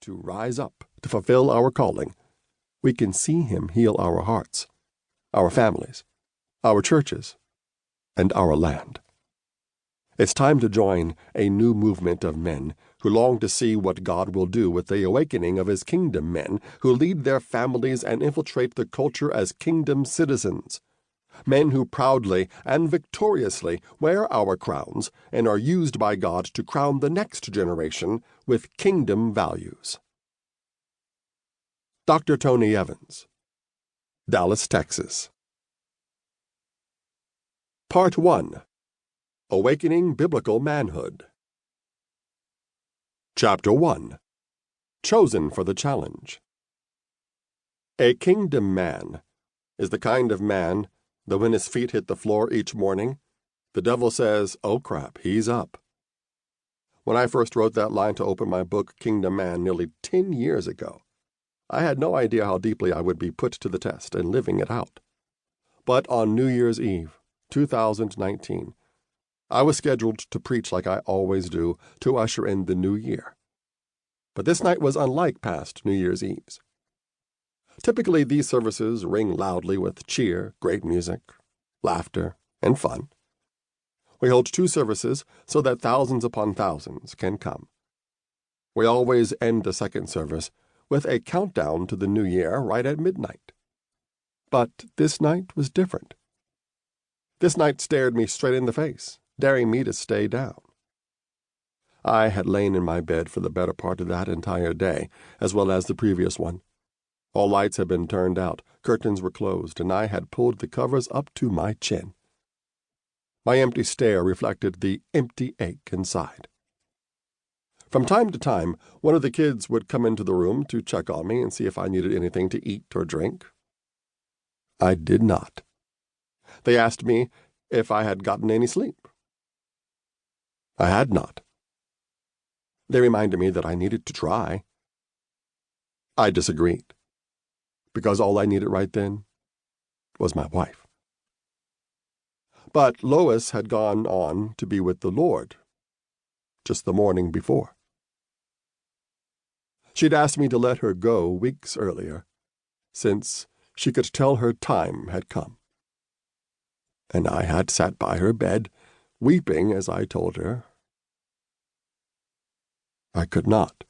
to rise up to fulfill our calling, we can see him heal our hearts, our families, our churches, and our land. It's time to join a new movement of men who long to see what God will do with the awakening of his kingdom men who lead their families and infiltrate the culture as kingdom citizens. Men who proudly and victoriously wear our crowns and are used by God to crown the next generation with kingdom values. Dr. Tony Evans, Dallas, Texas. Part 1. Awakening Biblical Manhood. Chapter 1. Chosen for the Challenge. A kingdom man is the kind of man that when his feet hit the floor each morning, the devil says, "Oh crap, he's up." When I first wrote that line to open my book, Kingdom Man, nearly 10 years ago, I had no idea how deeply I would be put to the test in living it out. But on New Year's Eve, 2019, I was scheduled to preach like I always do to usher in the new year. But this night was unlike past New Year's Eves. Typically, these services ring loudly with cheer, great music, laughter, and fun. We hold 2 services so that thousands upon thousands can come. We always end the second service with a countdown to the new year right at midnight. But this night was different. This night stared me straight in the face, daring me to stay down. I had lain in my bed for the better part of that entire day, as well as the previous one. All lights had been turned out, curtains were closed, and I had pulled the covers up to my chin. My empty stare reflected the empty ache inside. From time to time, one of the kids would come into the room to check on me and see if I needed anything to eat or drink. I did not. They asked me if I had gotten any sleep. I had not. They reminded me that I needed to try. I disagreed, because all I needed right then was my wife. But Lois had gone on to be with the Lord just the morning before. She'd asked me to let her go weeks earlier, since she could tell her time had come. And I had sat by her bed, weeping as I told her I could not.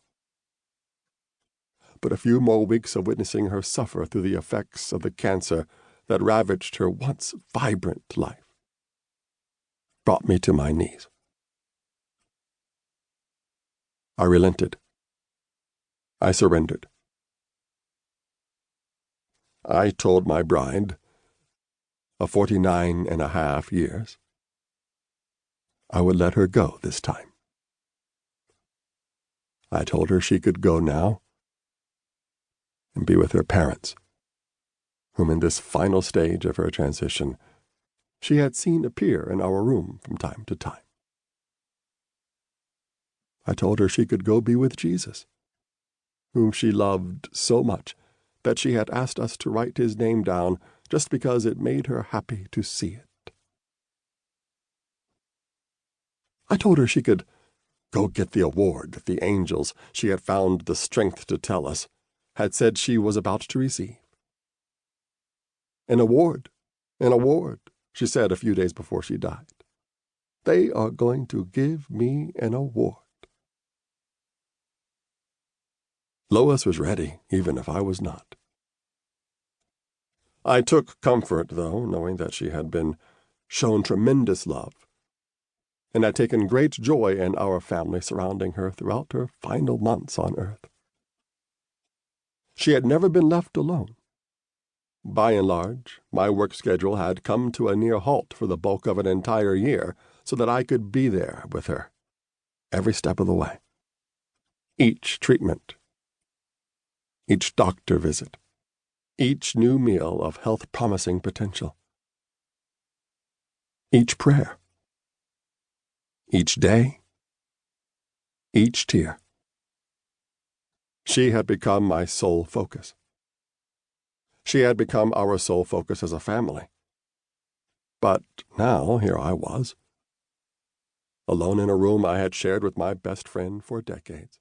But a few more weeks of witnessing her suffer through the effects of the cancer that ravaged her once vibrant life brought me to my knees. I relented. I surrendered. I told my bride, of 49.5 years, I would let her go this time. I told her she could go now and be with her parents, whom in this final stage of her transition she had seen appear in our room from time to time. I told her she could go be with Jesus, whom she loved so much that she had asked us to write his name down just because it made her happy to see it. I told her she could go get the award that the angels she had found the strength to tell us had said she was about to receive. An award, she said a few days before she died. They are going to give me an award. Lois was ready, even if I was not. I took comfort, though, knowing that she had been shown tremendous love, and had taken great joy in our family surrounding her throughout her final months on earth. She had never been left alone. By and large, my work schedule had come to a near halt for the bulk of an entire year so that I could be there with her every step of the way. Each treatment, each doctor visit, each new meal of health-promising potential, each prayer, each day, each tear. She had become my sole focus. She had become our sole focus as a family. But now here I was, alone in a room I had shared with my best friend for decades.